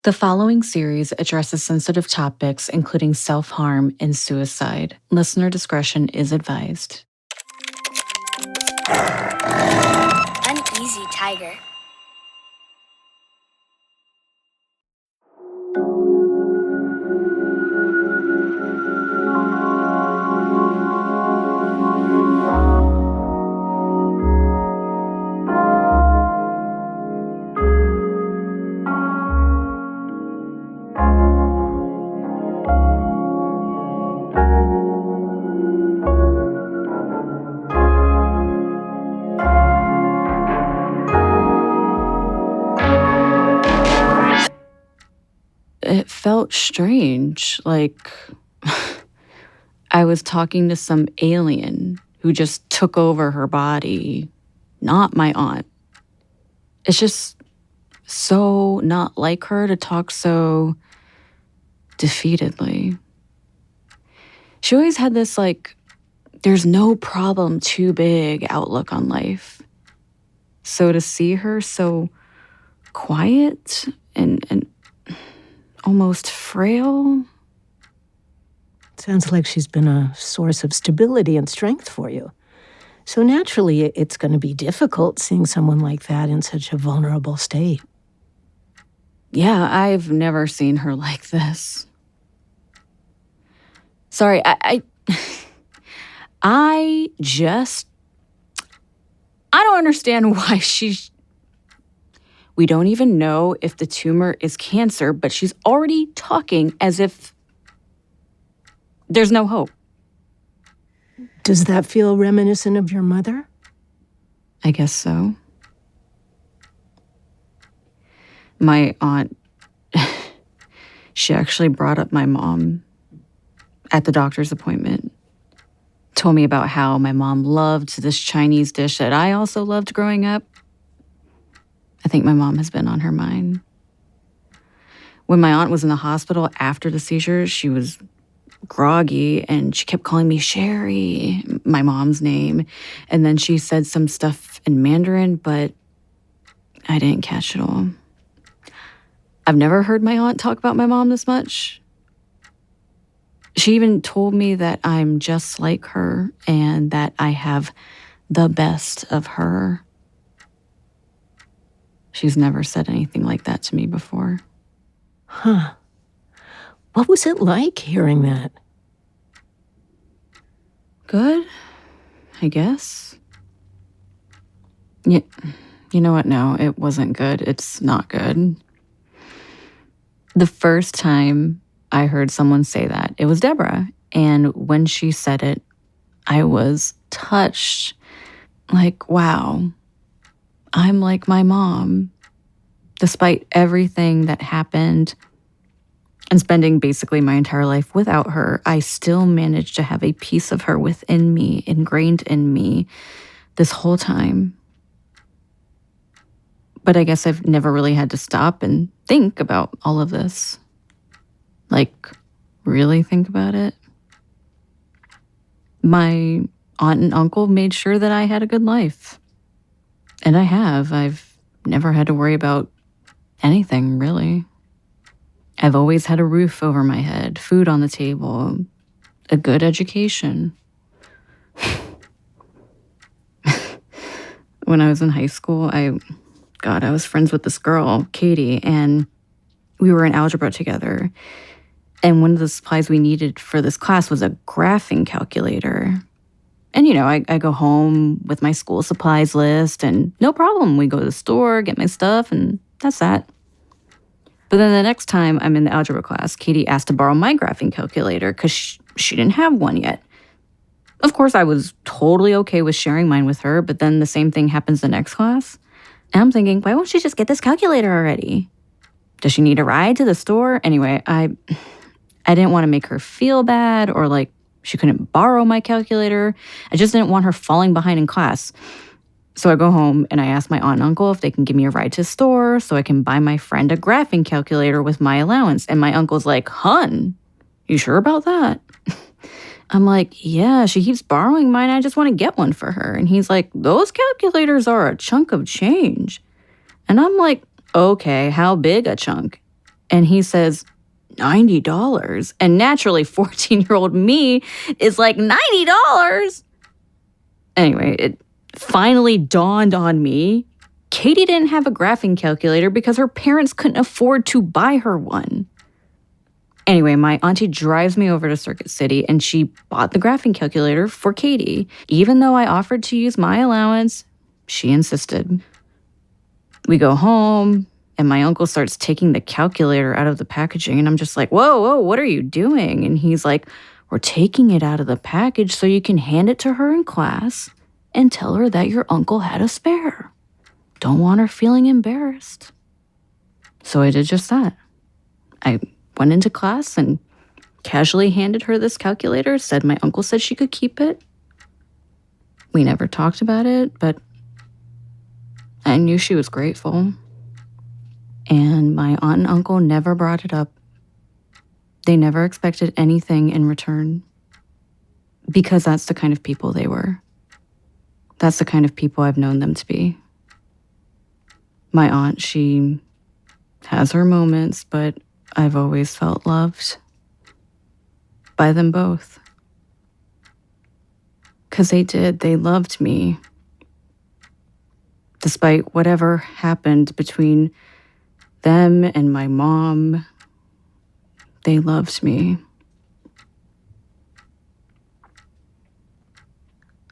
The following series addresses sensitive topics, including self-harm and suicide. Listener discretion is advised. Uneasy tiger. It felt strange, like I was talking to some alien who just took over her body, not my aunt. It's just so not like her to talk so defeatedly. She always had this, there's no problem too big outlook on life. So to see her so quiet and almost frail. Sounds like she's been a source of stability and strength for you. So naturally, it's going to be difficult seeing someone like that in such a vulnerable state. Yeah, I've never seen her like this. Sorry, I don't understand why we don't even know if the tumor is cancer, but she's already talking as if there's no hope. Does that feel reminiscent of your mother? I guess so. My aunt, she actually brought up my mom at the doctor's appointment. Told me about how my mom loved this Chinese dish that I also loved growing up. I think my mom has been on her mind. When my aunt was in the hospital after the seizure, she was groggy and she kept calling me Sherry, my mom's name. And then she said some stuff in Mandarin, but I didn't catch it all. I've never heard my aunt talk about my mom this much. She even told me that I'm just like her and that I have the best of her. She's never said anything like that to me before. Huh. What was it like hearing that? Good, I guess. Yeah, you know what? No, it wasn't good. It's not good. The first time I heard someone say that, it was Deborah. And when she said it, I was touched. Like, wow. I'm like my mom. Despite everything that happened and spending basically my entire life without her, I still managed to have a piece of her within me, ingrained in me this whole time. But I guess I've never really had to stop and think about all of this. Like, really think about it. My aunt and uncle made sure that I had a good life. And I have. I've never had to worry about anything, really. I've always had a roof over my head, food on the table, a good education. When I was in high school, I was friends with this girl, Katie, and we were in algebra together. And one of the supplies we needed for this class was a graphing calculator. And, I go home with my school supplies list, and no problem. We go to the store, get my stuff, and that's that. But then the next time I'm in the algebra class, Katie asked to borrow my graphing calculator because she didn't have one yet. Of course, I was totally okay with sharing mine with her, but then the same thing happens the next class. And I'm thinking, why won't she just get this calculator already? Does she need a ride to the store? Anyway, I didn't want to make her feel bad or like she couldn't borrow my calculator. I just didn't want her falling behind in class. So I go home and I ask my aunt and uncle if they can give me a ride to the store so I can buy my friend a graphing calculator with my allowance. And my uncle's like, "Hun, you sure about that?" I'm like, "Yeah, she keeps borrowing mine. I just want to get one for her." And he's like, "Those calculators are a chunk of change." And I'm like, "Okay, how big a chunk?" And he says, $90? And naturally, 14-year-old me is like, $90? Anyway, it finally dawned on me. Katie didn't have a graphing calculator because her parents couldn't afford to buy her one. Anyway, my auntie drives me over to Circuit City and she bought the graphing calculator for Katie. Even though I offered to use my allowance, she insisted. We go home and my uncle starts taking the calculator out of the packaging and I'm just like, whoa, what are you doing? And he's like, we're taking it out of the package so you can hand it to her in class and tell her that your uncle had a spare. Don't want her feeling embarrassed. So I did just that. I went into class and casually handed her this calculator, said my uncle said she could keep it. We never talked about it, but I knew she was grateful. And my aunt and uncle never brought it up. They never expected anything in return. Because that's the kind of people they were. That's the kind of people I've known them to be. My aunt, she has her moments, but I've always felt loved by them both. Because they did. They loved me. Despite whatever happened between them and my mom, they loved me.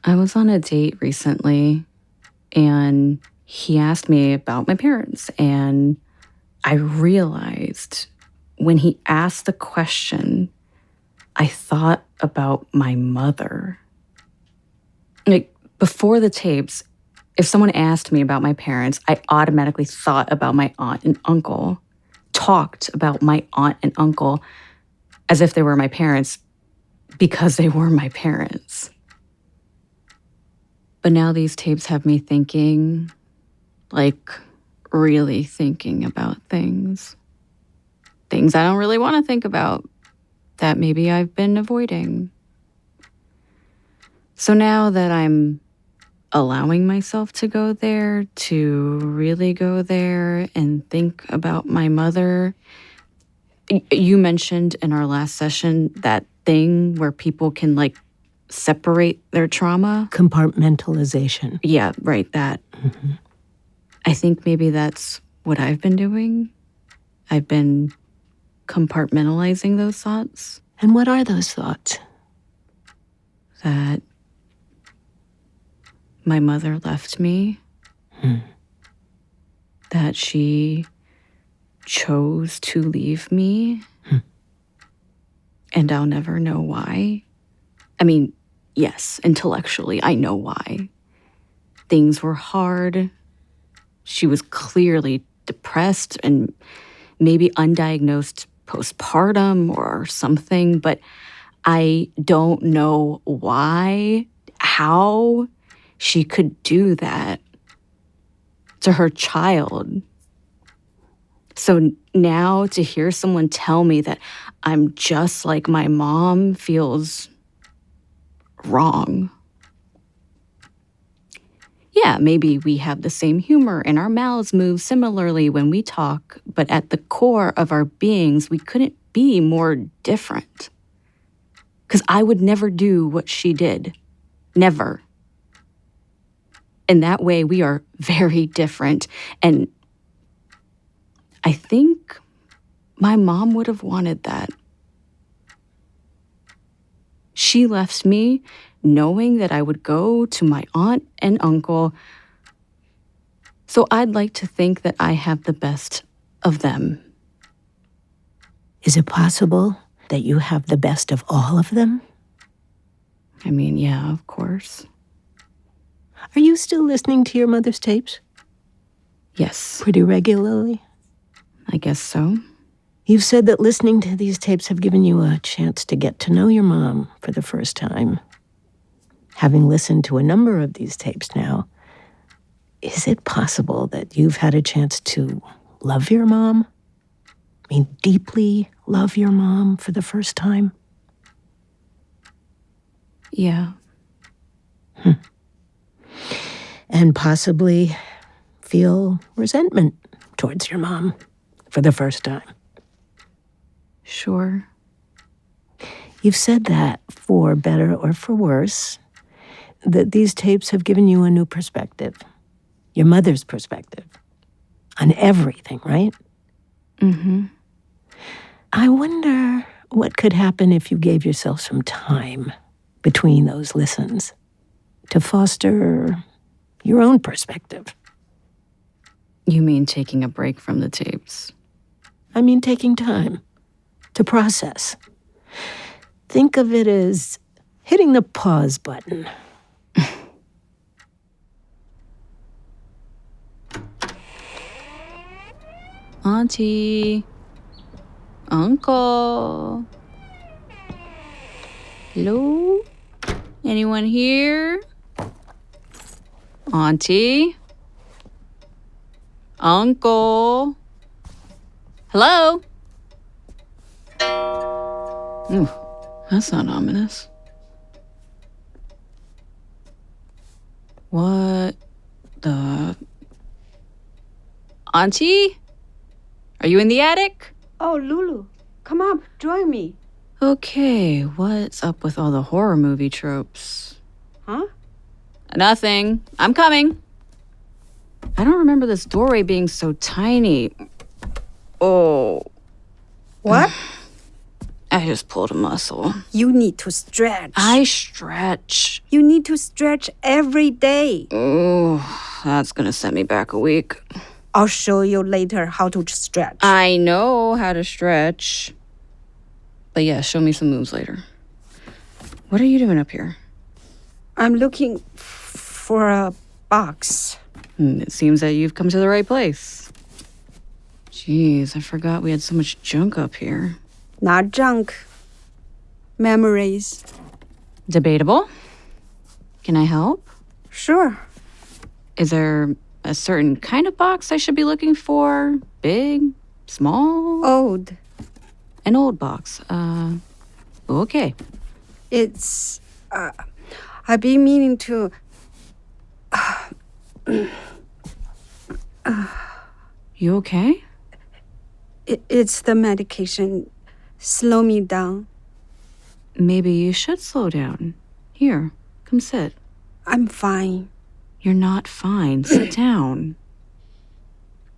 I was on a date recently, and he asked me about my parents, and I realized when he asked the question, I thought about my mother. Like, before the tapes, if someone asked me about my parents, I automatically thought about my aunt and uncle, talked about my aunt and uncle as if they were my parents because they were my parents. But now these tapes have me thinking, like, really thinking about things. Things I don't really want to think about that maybe I've been avoiding. So now that I'm allowing myself to go there, to really go there and think about my mother, you mentioned in our last session that thing where people can, like, separate their trauma. Compartmentalization. Yeah, right, that. Mm-hmm. I think maybe that's what I've been doing. I've been compartmentalizing those thoughts. And what are those thoughts? That my mother left me. That she chose to leave me. And I'll never know why. I mean, yes, intellectually, I know why. Things were hard. She was clearly depressed and maybe undiagnosed postpartum or something, but I don't know why, how she could do that to her child. So now to hear someone tell me that I'm just like my mom feels wrong. Yeah, maybe we have the same humor and our mouths move similarly when we talk, but at the core of our beings, we couldn't be more different. Because I would never do what she did. Never. In that way, we are very different. And I think my mom would have wanted that. She left me knowing that I would go to my aunt and uncle. So I'd like to think that I have the best of them. Is it possible that you have the best of all of them? I mean, yeah, of course. Are you still listening to your mother's tapes? Yes. Pretty regularly? I guess so. You've said that listening to these tapes have given you a chance to get to know your mom for the first time. Having listened to a number of these tapes now, is it possible that you've had a chance to love your mom? I mean, deeply love your mom for the first time? Yeah. And possibly feel resentment towards your mom for the first time? Sure. You've said that, for better or for worse, that these tapes have given you a new perspective. Your mother's perspective. On everything, right? Mm-hmm. I wonder what could happen if you gave yourself some time between those listens to foster your own perspective. You mean taking a break from the tapes? I mean taking time to process. Think of it as hitting the pause button. Auntie. Uncle. Hello? Anyone here? Auntie? Uncle? Hello? Ooh, that's not ominous. What the... Auntie? Are you in the attic? Oh, Lulu, come up, join me. Okay, what's up with all the horror movie tropes? Huh? Nothing. I'm coming. I don't remember this doorway being so tiny. Oh. What? I just pulled a muscle. You need to stretch. I stretch. You need to stretch every day. Oh, that's gonna set me back a week. I'll show you later how to stretch. I know how to stretch. But yeah, show me some moves later. What are you doing up here? I'm looking for a box. It seems that you've come to the right place. Jeez, I forgot we had so much junk up here. Not junk. Memories. Debatable. Can I help? Sure. Is there a certain kind of box I should be looking for? Big? Small? Old. An old box. Okay. It's... I've been meaning to... You okay? It's the medication. Slow me down. Maybe you should slow down. Here, come sit. I'm fine. You're not fine. Sit down.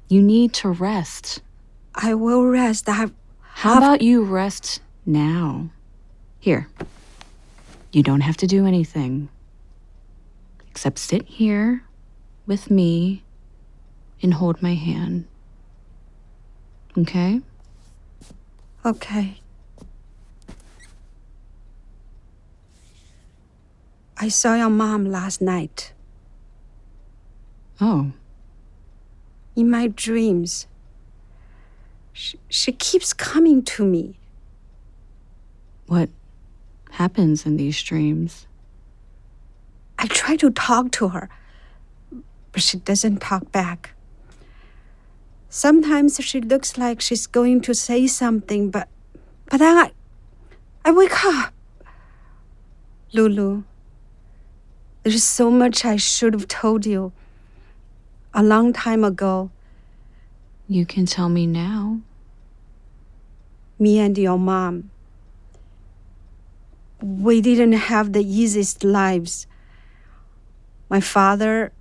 You need to rest. I will rest. How about you rest now? Here. You don't have to do anything. Except sit here with me and hold my hand. Okay? Okay. I saw your mom last night. Oh. In my dreams. She keeps coming to me. What happens in these dreams? I try to talk to her, but she doesn't talk back. Sometimes she looks like she's going to say something, but then I wake up. Lulu, there's so much I should have told you a long time ago. You can tell me now. Me and your mom, we didn't have the easiest lives. My father,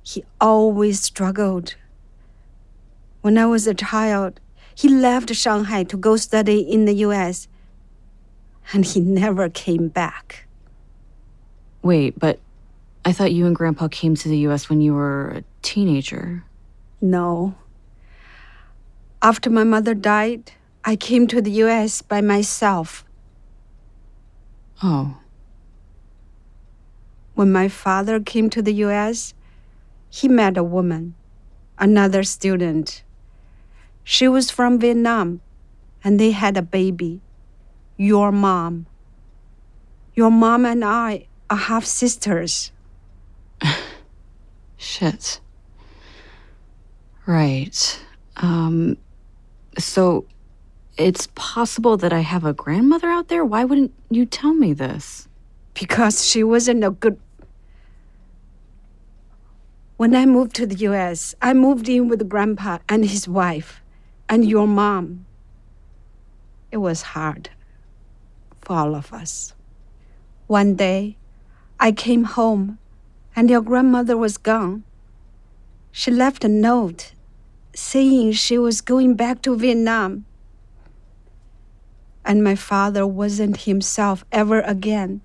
he always struggled. When I was a child, he left Shanghai to go study in the U.S., and he never came back. Wait, but I thought you and Grandpa came to the U.S. when you were a teenager. No. After my mother died, I came to the U.S. by myself. Oh. When my father came to the U.S., he met a woman, another student. She was from Vietnam, and they had a baby. Your mom. Your mom and I are half-sisters. Shit. Right. So it's possible that I have a grandmother out there? Why wouldn't you tell me this? Because she wasn't a good... When I moved to the U.S., I moved in with Grandpa and his wife and your mom. It was hard for all of us. One day, I came home and your grandmother was gone. She left a note saying she was going back to Vietnam. And my father wasn't himself ever again.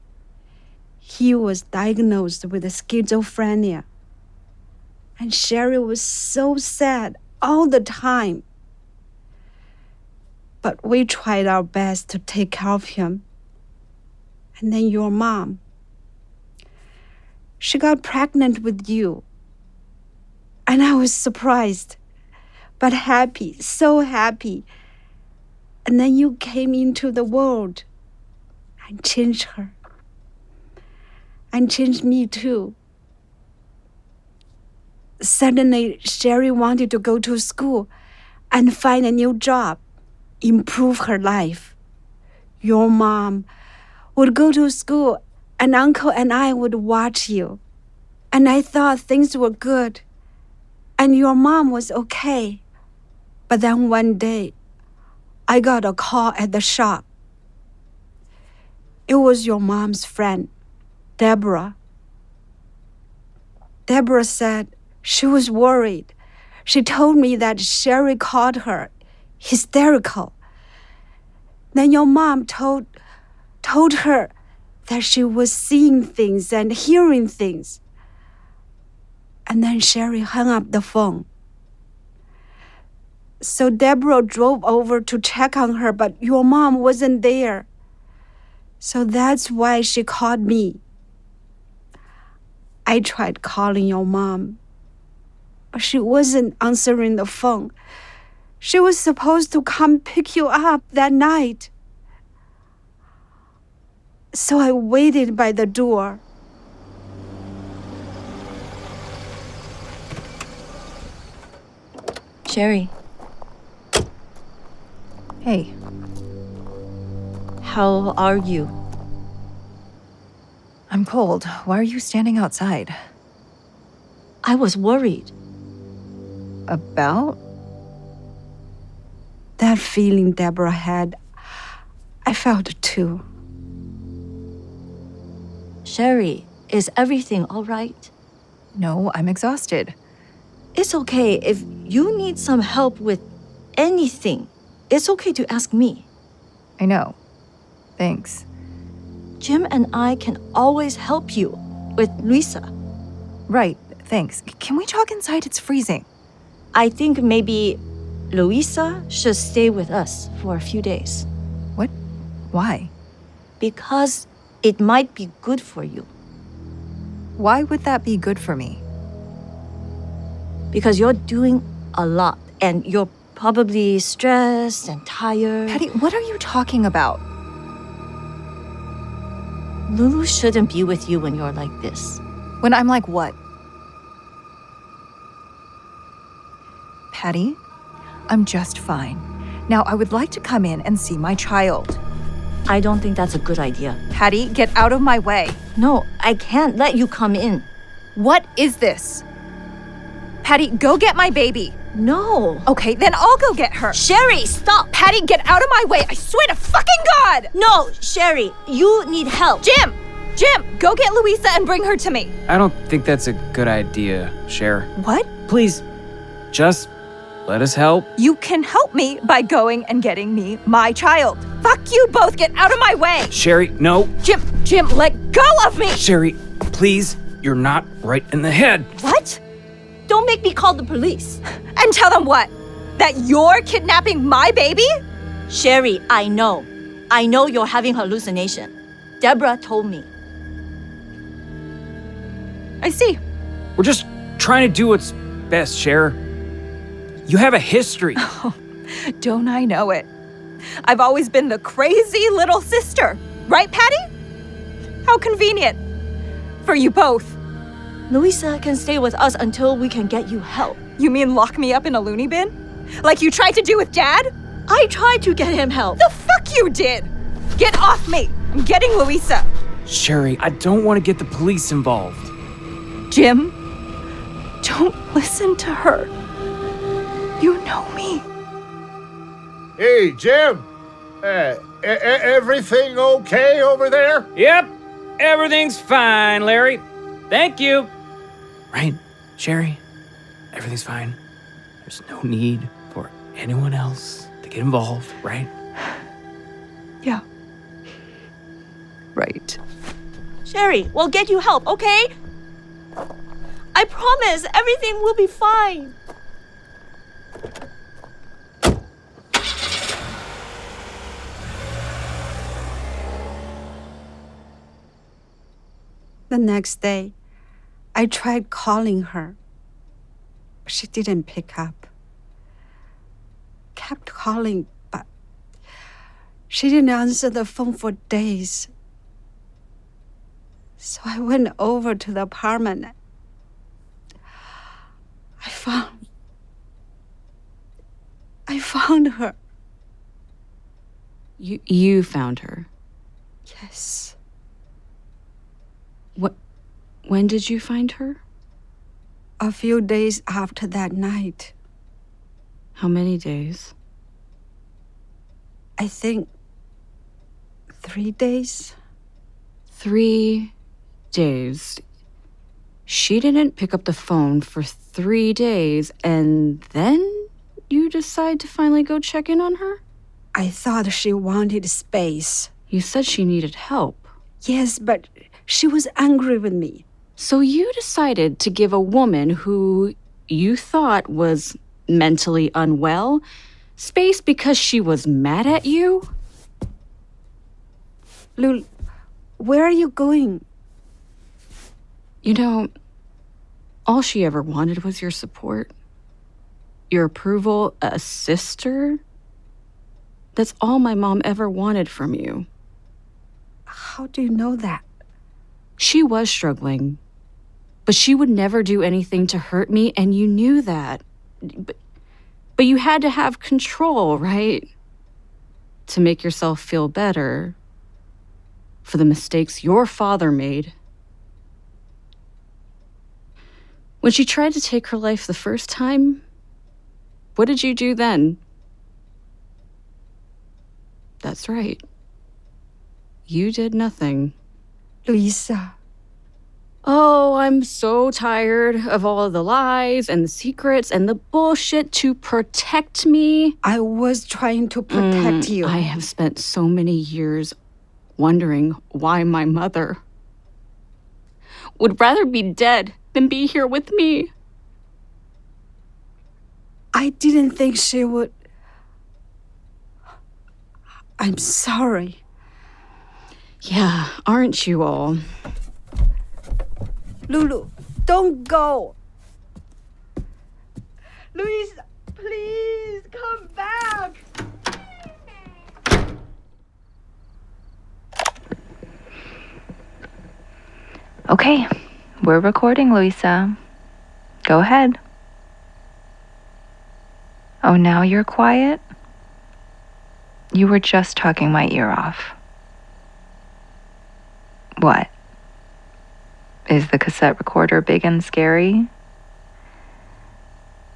He was diagnosed with schizophrenia. And Sherry was so sad all the time. But we tried our best to take care of him. And then your mom, she got pregnant with you. And I was surprised, but happy, so happy. And then you came into the world and changed her. And changed me too. Suddenly, Sherry wanted to go to school and find a new job, improve her life. Your mom would go to school and Uncle and I would watch you. And I thought things were good. And your mom was okay. But then one day, I got a call at the shop. It was your mom's friend, Deborah. Deborah said she was worried. She told me that Sherry called her hysterical. Then your mom told her that she was seeing things and hearing things. And then Sherry hung up the phone. So Deborah drove over to check on her, but your mom wasn't there. So that's why she called me. I tried calling your mom, but she wasn't answering the phone. She was supposed to come pick you up that night. So I waited by the door. Sherry. Hey. How are you? I'm cold. Why are you standing outside? I was worried. About? That feeling Deborah had, I felt it too. Sherry, is everything all right? No, I'm exhausted. It's okay if you need some help with anything. It's okay to ask me. I know. Thanks. Jim and I can always help you with Luisa. Right, thanks. Can we talk inside? It's freezing. I think maybe Luisa should stay with us for a few days. What? Why? Because it might be good for you. Why would that be good for me? Because you're doing a lot and you're probably stressed and tired. Patty, what are you talking about? Lulu shouldn't be with you when you're like this. When I'm like what? Patty, I'm just fine. Now, I would like to come in and see my child. I don't think that's a good idea. Patty, get out of my way. No, I can't let you come in. What is this? Patty, go get my baby. No. Okay, then I'll go get her. Sherry, stop! Patty, get out of my way. I swear to fucking God! No, Sherry, you need help. Jim, go get Luisa and bring her to me. I don't think that's a good idea, Cher. What? Please, just let us help. You can help me by going and getting me my child. Fuck you both, get out of my way. Sherry, no. Jim, let go of me. Sherry, please, you're not right in the head. What? Don't make me call the police. And tell them what? That you're kidnapping my baby? Sherry, I know. I know you're having hallucination. Deborah told me. I see. We're just trying to do what's best, Cher. You have a history. Don't I know it? I've always been the crazy little sister. Right, Patty? How convenient. For you both. Luisa can stay with us until we can get you help. You mean lock me up in a loony bin? Like you tried to do with Dad? I tried to get him help. The fuck you did! Get off me! I'm getting Luisa. Sherry, I don't want to get the police involved. Jim, don't listen to her. You know me. Hey, Jim! Everything okay over there? Yep, everything's fine, Larry. Thank you. Right, Sherry? Everything's fine. There's no need for anyone else to get involved, right? Yeah. Right. Sherry, we'll get you help, okay? I promise everything will be fine. The next day, I tried calling her. She didn't pick up. Kept calling, but she didn't answer the phone for days. So I went over to the apartment. I found her. You found her? Yes. When did you find her? A few days after that night. How many days? I think 3 days. 3 days. She didn't pick up the phone for 3 days, and then you decide to finally go check in on her? I thought she wanted space. You said she needed help. Yes, but she was angry with me. So you decided to give a woman who you thought was mentally unwell space because she was mad at you? Lul, where are you going? You know, all she ever wanted was your support, your approval, a sister. That's all my mom ever wanted from you. How do you know that? She was struggling, but she would never do anything to hurt me, and you knew that. But you had to have control, right? To make yourself feel better for the mistakes your father made. When she tried to take her life the first time, what did you do then? That's right. You did nothing. Louisa. Oh, I'm so tired of all of the lies and the secrets and the bullshit to protect me. I was trying to protect you. I have spent so many years wondering why my mother would rather be dead than be here with me. I didn't think she would. I'm sorry. Yeah, aren't you all? Lulu, don't go. Louisa, please come back. Okay, we're recording, Louisa. Go ahead. Oh, now you're quiet? You were just talking my ear off. What? Is the cassette recorder big and scary?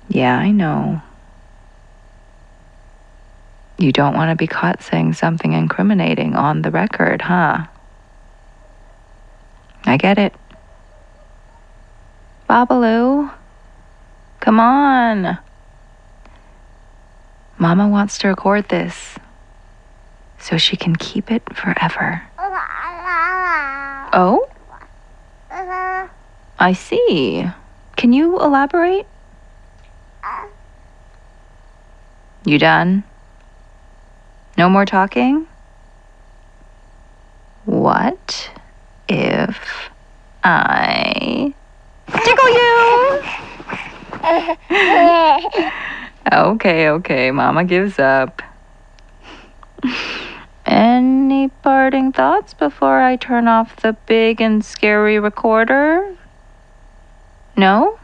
Yeah, I know. You don't want to be caught saying something incriminating on the record, huh? I get it. Babalu, come on. Mama wants to record this so she can keep it forever. Oh? I see. Can you elaborate? You done? No more talking? What if I tickle you? Okay, Mama gives up. Any parting thoughts before I turn off the big and scary recorder? No?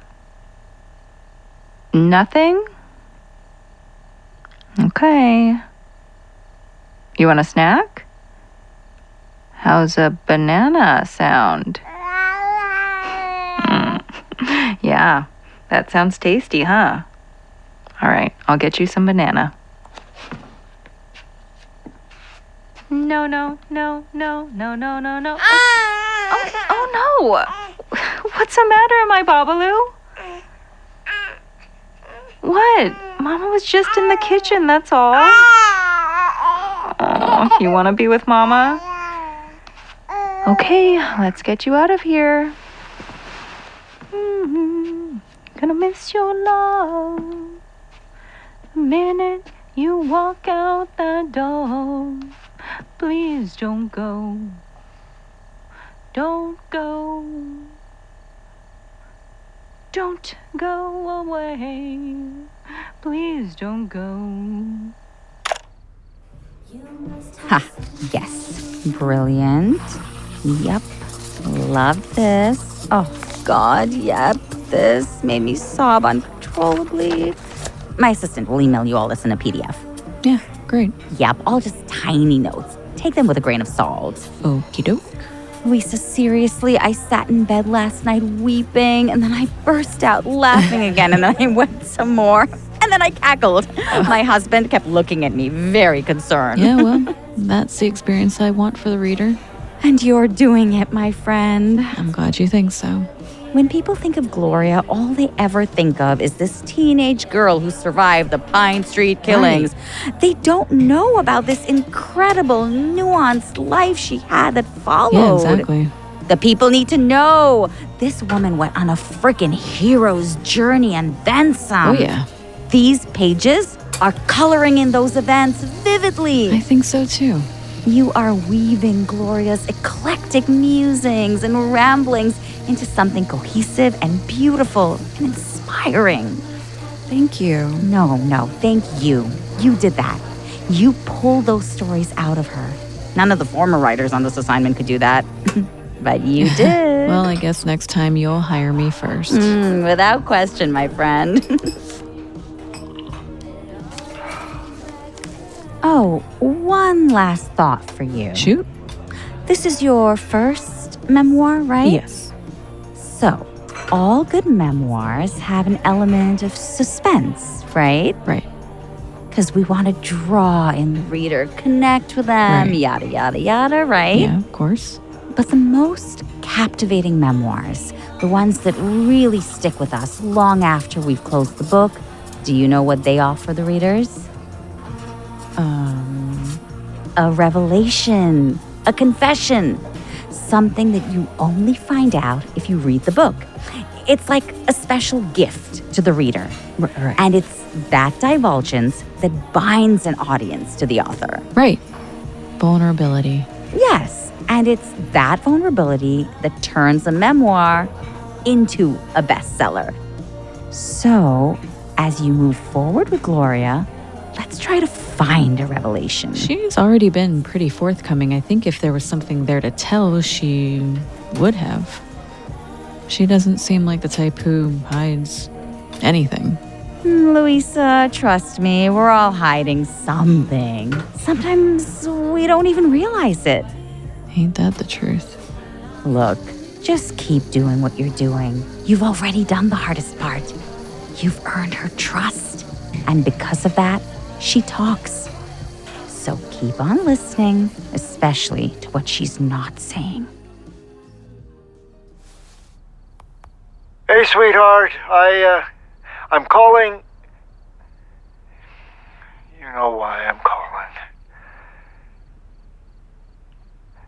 Nothing? Okay. You want a snack? How's a banana sound? Yeah, that sounds tasty, huh? All right, I'll get you some banana. No, no, no, no, no, no, no, no. Oh no! What's the matter, my Babalu? What? Mama was just in the kitchen, that's all. Oh, you want to be with Mama? Okay, let's get you out of here. Gonna miss your love the minute you walk out that door. Please don't go. Don't go. Don't go away. Please don't go. Ha, yes. Brilliant. Yep. Love this. Oh, God, yep. This made me sob uncontrollably. My assistant will email you all this in a PDF. Yeah, great. Yep, all just tiny notes. Take them with a grain of salt. Okie doke. Lisa, seriously, I sat in bed last night weeping, and then I burst out laughing again, and then I wept some more, and then I cackled. My husband kept looking at me, very concerned. Yeah, well, that's the experience I want for the reader. And you're doing it, my friend. I'm glad you think so. When people think of Gloria, all they ever think of is this teenage girl who survived the Pine Street killings. Right. They don't know about this incredible, nuanced life she had that followed. Yeah, exactly. The people need to know. This woman went on a freaking hero's journey and then some. Oh, yeah. These pages are coloring in those events vividly. I think so, too. You are weaving Gloria's eclectic musings and ramblings into something cohesive and beautiful and inspiring. Thank you. No, thank you. You did that. You pulled those stories out of her. None of the former writers on this assignment could do that. But you did. Well, I guess next time you'll hire me first. Without question, my friend. Oh, one last thought for you. Shoot. This is your first memoir, right? Yes. So, all good memoirs have an element of suspense, right? Right. Because we want to draw in the reader, connect with them, Right. yada, yada, yada, right? Yeah, of course. But the most captivating memoirs, the ones that really stick with us long after we've closed the book, do you know what they offer the readers? A revelation, a confession, something that you only find out if you read the book. It's like a special gift to the reader. Right. And it's that divulgence that binds an audience to the author. Right. Vulnerability. Yes, and it's that vulnerability that turns a memoir into a bestseller. So, as you move forward with Gloria, let's try to find a revelation. She's already been pretty forthcoming. I think if there was something there to tell, she would have. She doesn't seem like the type who hides anything. Louisa, trust me, we're all hiding something. Sometimes we don't even realize it. Ain't that the truth? Look, just keep doing what you're doing. You've already done the hardest part. You've earned her trust. And because of that, she talks. So keep on listening, especially to what she's not saying. Hey, sweetheart, I'm calling. You know why I'm calling.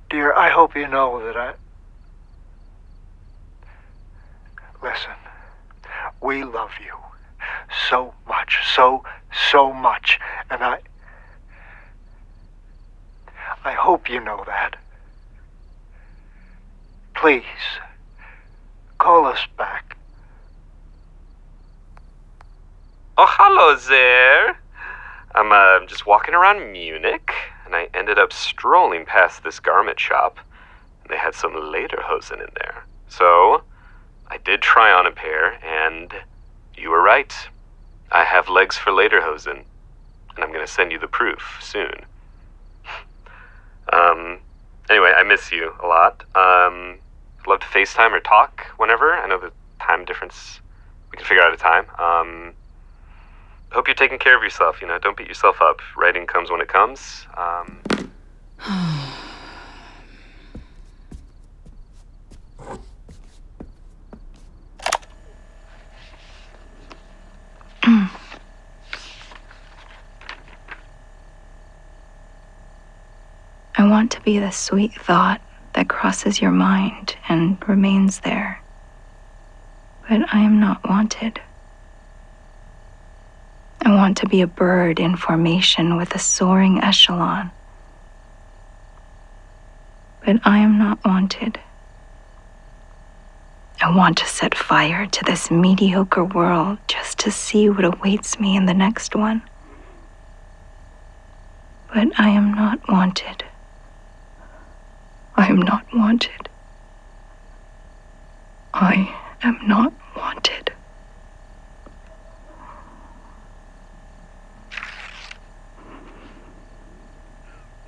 Dear, I hope you know that Listen, we love you so much, so much, and I hope you know that. Please, call us back. Oh, hello there. I'm just walking around Munich, and I ended up strolling past this garment shop. They had some lederhosen in there. So, I did try on a pair, and you were right. I have legs for lederhosen, and I'm going to send you the proof soon. Anyway, I miss you a lot. I'd love to FaceTime or talk whenever. I know the time difference. We can figure out a time. Hope you're taking care of yourself, don't beat yourself up. Writing comes when it comes. I want to be the sweet thought that crosses your mind and remains there. But I am not wanted. I want to be a bird in formation with a soaring echelon. But I am not wanted. I want to set fire to this mediocre world just to see what awaits me in the next one. But I am not wanted. I am not wanted. I am not wanted.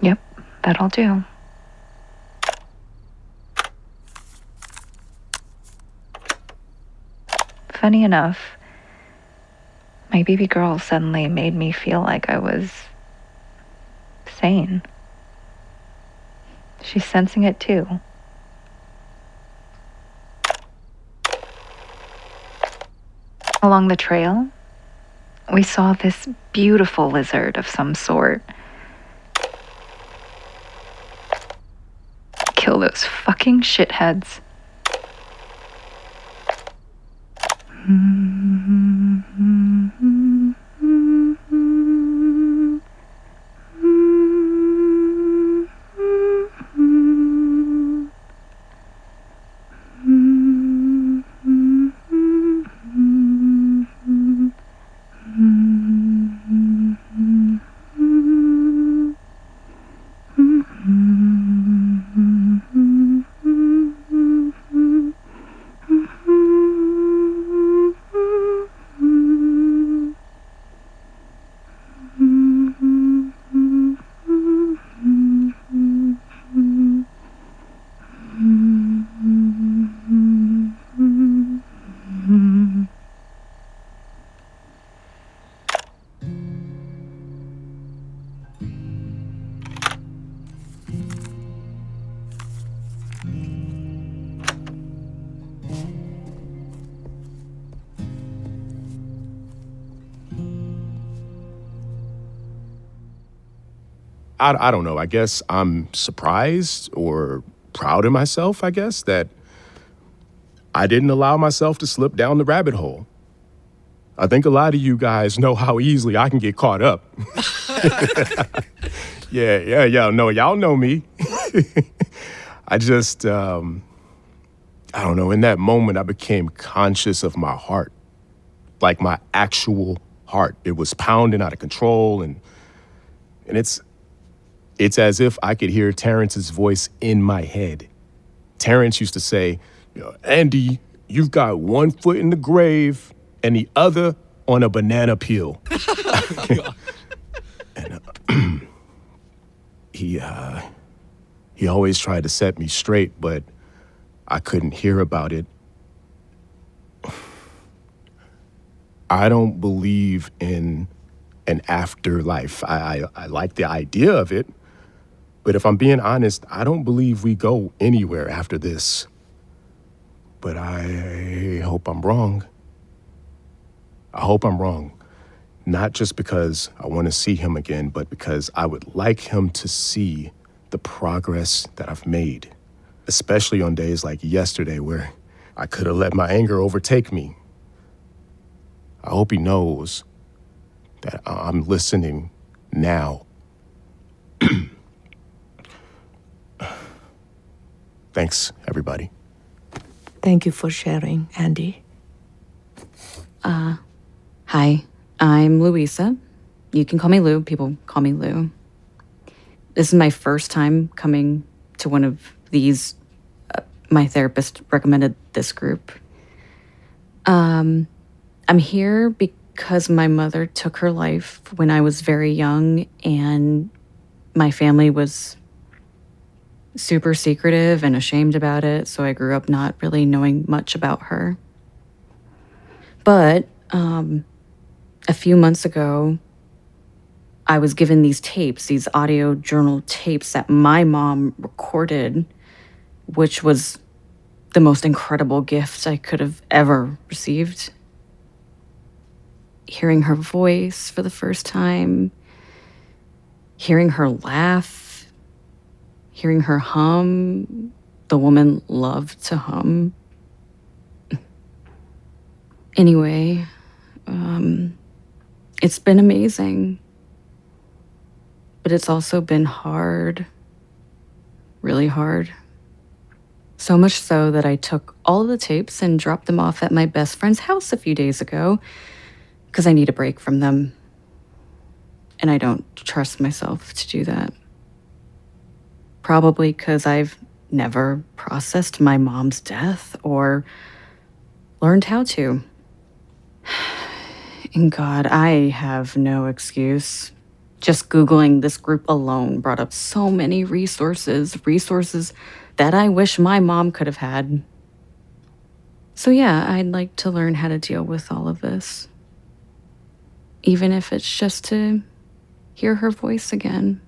Yep, that'll do. Funny enough, my baby girl suddenly made me feel like I was sane. She's sensing it too. Along the trail, we saw this beautiful lizard of some sort. Kill those fucking shitheads. I don't know. I guess I'm surprised or proud of myself, I guess, that I didn't allow myself to slip down the rabbit hole. I think a lot of you guys know how easily I can get caught up. Yeah. No, y'all know me. I just, I don't know. In that moment, I became conscious of my heart, like my actual heart. It was pounding out of control, and it's as if I could hear Terrence's voice in my head. Terrence used to say, Andy, you've got one foot in the grave and the other on a banana peel. And he always tried to set me straight, but I couldn't hear about it. I don't believe in an afterlife. I like the idea of it, but if I'm being honest, I don't believe we go anywhere after this. But I hope I'm wrong. I hope I'm wrong. Not just because I want to see him again, but because I would like him to see the progress that I've made, especially on days like yesterday where I could have let my anger overtake me. I hope he knows that I'm listening now. Thanks, everybody. Thank you for sharing, Andy. Hi, I'm Louisa. You can call me Lou. People call me Lou. This is my first time coming to one of these. My therapist recommended this group. I'm here because my mother took her life when I was very young, and my family was super secretive and ashamed about it, so I grew up not really knowing much about her. But a few months ago, I was given these tapes, these audio journal tapes that my mom recorded, which was the most incredible gift I could have ever received. Hearing her voice for the first time, hearing her laugh, hearing her hum. The woman loved to hum. Anyway, it's been amazing. But it's also been hard, really hard. So much so that I took all of the tapes and dropped them off at my best friend's house a few days ago because I need a break from them. And I don't trust myself to do that. Probably because I've never processed my mom's death or learned how to. And God, I have no excuse. Just Googling this group alone brought up so many resources that I wish my mom could have had. So yeah, I'd like to learn how to deal with all of this. Even if it's just to hear her voice again.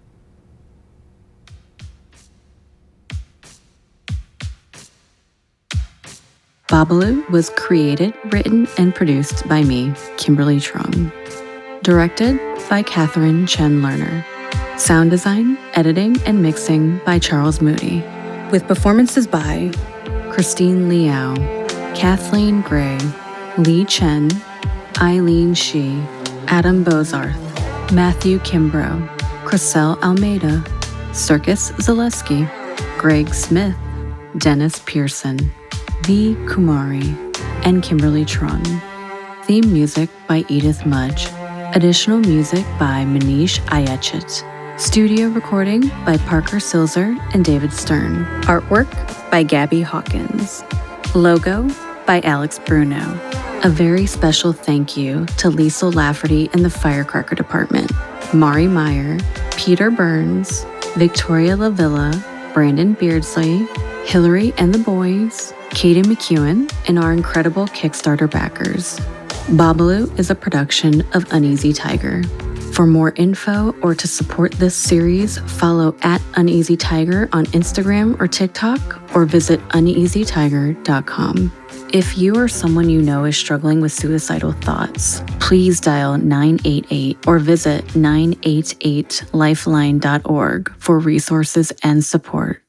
Babalu was created, written, and produced by me, Kimberly Truong. Directed by Katharine Chen Lerner. Sound design, editing, and mixing by Charles Moody. With performances by Christine Liao, Kathleen Gray, Lee Chen, Eileen Shi, Adam Bozarth, Matthew Kimbrough, Chriselle Almeida, Circus-Szalewski, Greg Smith, Dennis Pearson, V. Kumari, and Kimberly Truong. Theme music by Edith Mudge. Additional music by Manish Ayachit. Studio recording by Parker Silzer and David Stern. Artwork by Gabi Hawkins. Logo by Alex Bruno. A very special thank you to Liesl Lafferty and the Firecracker Department, Mari Meyer, Peter Burns, Victoria Lavilla, Brandon Beardsley, Hillary and the Boys, Katie McCuen, and our incredible Kickstarter backers. Babalu is a production of Uneasy Tiger. For more info or to support this series, follow @UneasyTiger on Instagram or TikTok, or visit uneasytiger.com. If you or someone you know is struggling with suicidal thoughts, please dial 988 or visit 988lifeline.org for resources and support.